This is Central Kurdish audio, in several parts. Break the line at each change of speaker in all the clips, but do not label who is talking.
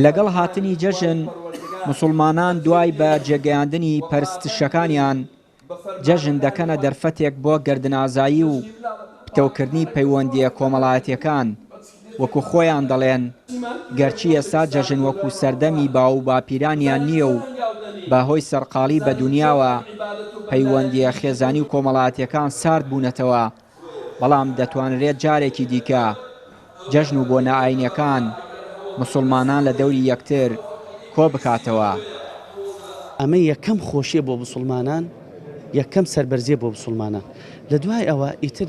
لەگەڵ هاتنی جەژن مسلمانان دوای بە جێگەیاندنی پەرستشەکانیان جەژن دەکەنە دەرفەتێک بۆ گەردنئازایی و پتەوکردنی پەیوەندیە کۆمەڵایەتیەکان وەکو خۆیان دەڵێن گەرچی ئێستا جەژن وەکو سەردەمی باو باپیرانیان نییە و بەهۆی سەرقاڵی بە دنیاوە پەیوەندیە خێزانی و کۆمەڵایەتیەکان سارد بوونەتەوە بەڵام دەتوانرێت جارێکی دیکە جەژن و بۆنە ئاینیەکان مسلمانان لە دەوری یەکتر کۆ بکاتەوە.
ئەمە یەکەم خۆشیە بۆ مسلمانان، یەکەم سەربەرزیە بۆ مسلمانان. لە دوای ئەوە ئیتر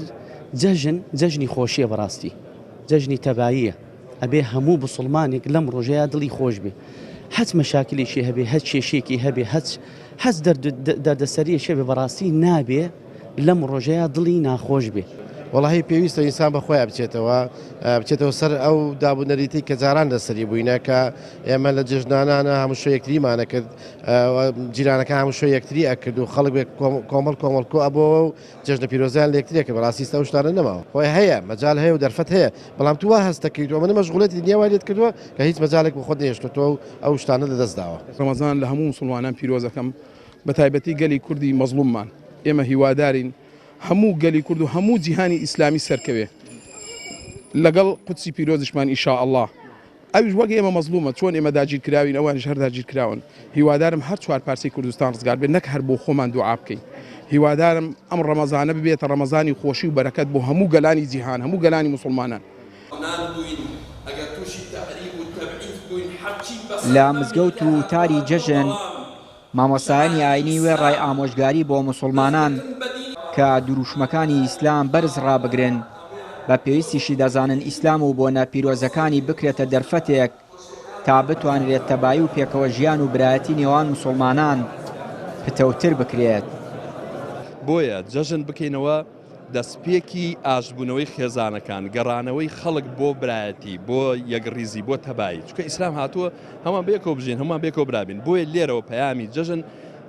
جەژنی خۆشیە بەڕاستی، جەژنی تەباییە. ئەبێ هەموو مسلمانێک لەم ڕۆژەیە دڵی خۆش بێ، هەچ مەشاکلێکی هەبێ، هەچ کێشێکی هەبێ، هەچ دەردەسەریەشێ بێ، بەڕاستی نابێ لەم ڕۆژەیە دڵی ناخۆش بێ.
وڵی پێویستە ئینسان بەخۆیان بچێتەوە سەر ئەو دابوونەریتی کە جاران لەسەری بووینە کە ئێمە لە جژنانانە هەموو شوێ یەکتریمانە کرد، جیرانەکە هەموو شوێ یەکتری ئەکرد و خەڵک بێ کۆمەڵکۆ ئەبەوە و جژنە پیرۆزیان لە یەکتریەکە بەڕاستیستە و شتانە نەماوە. خۆی هەیە مەجال هەیە و دەرفەت هەیە، بەڵام تو وا هەستە کردووە منە مەشغوڵەتی دنیاوای لێت کردووە کە هیچ مەجالێک بۆ خۆت نێشتۆتەوە و ئەو شتانە لەدەستداوە.
ڕەمەزان لە هەموو مسلمانان پیرۆزەکەم بە تایبەتی گەلی کوردی مەزلوممان ئێمە هیوادارین هەموو گەلی کورد و هەموو جیهانی ئیسلامی سەرکەوێ لەگەڵ قودسی پیرۆزشمان ئینشاء الله. ئەویش وەک ئێمە مەزلومە چۆن ئێمە داگیر کراوین ئەوانش هەر داگیر کراون. هیوادارم هەر چوار پارچەی کوردستان ڕزگار بێت، نەک هەر بۆ خۆمان دوعا بکەین. هیوادارم ئەم ڕەمەزانە ببێتە ڕەمەزانی خۆشی و بەرەکەت بۆ هەموو گەلانی جیهان، هەموو گەلانی مسلمانان.
لە مزگەوت و تاری جەژن مامۆستایانی ئاینی وێڕای ئامۆژگاری بۆ مسلمانان کە دروشمەکانی ئیسلام بەرز ڕابگرن بە پێویستیشی دەزانن ئیسلام و بۆنە پیرۆزەکانی بکرێتە دەرفەتێک تا بتوانرێت تەبایی و پێکەوە ژیان و برایەتی نێوان مسلمانان پتەوتر بکرێت.
بۆیە جەژن بکەینەوە دەستپێکی ئاشبوونەوەی خێزانەکان، گەڕانەوەی خەڵک بۆ برایەتی، بۆ یەکڕیزی، بۆ تەبایی، چونکە ئیسلام هاتووە هەمان بێکەوە بژین، هەمان بێکەوە برابین. بۆیە لێرەوە پەیامی جەژن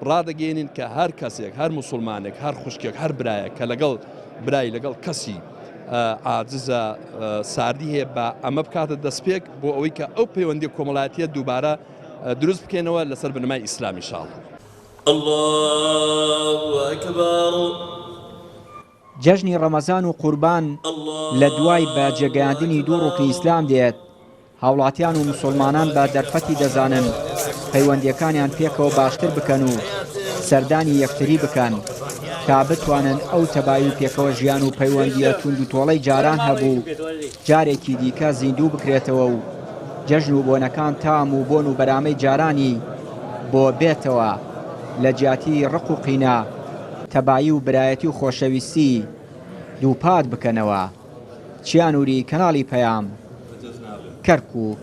ڕادەگەێنین کە هەر کەسێک، هەر مسلمانێک، هەر خوشکێک، هەر برایە کە لەگەڵ برای لەگەڵ کەسی عاجزە ساردی هەیە بە ئەمە بکاتە دەستپێک بۆ ئەوەی کە ئەو پەیوەندی کۆمەڵایەتیە دووبارە دروست بکەینەوە لەسەر بنەمای ئیسلامی ئینشاءالله.
الله ئەکبەر.
جەژنی ڕەمەزان و قوربان لە دوای بە جێگەیاندنی دوو ڕوکنی ئیسلام دێت. هاوڵاتیان و مسلمانان بە دەرفەتی دەزانن پەیوەندیەکانیان پێکەوە باشتر بکەن و سەردانی یەکتری بکەن تا بتوانن ئەو تەبایی و پێکەوە ژیان و پەیوەندیە توند و تۆڵەی جاران هەبوو جارێکی دیکە زیندوو بکرێتەوە و جەژن و بۆنەکان تام و بۆن و بەرامەی جارانی بۆ بێتەوە لە جیاتی ڕق و قینە تەبایی و برایەتی و خۆشەویستی دووپات بکەنەوە. چیانووری کەناڵی پەیام، کەرکووک.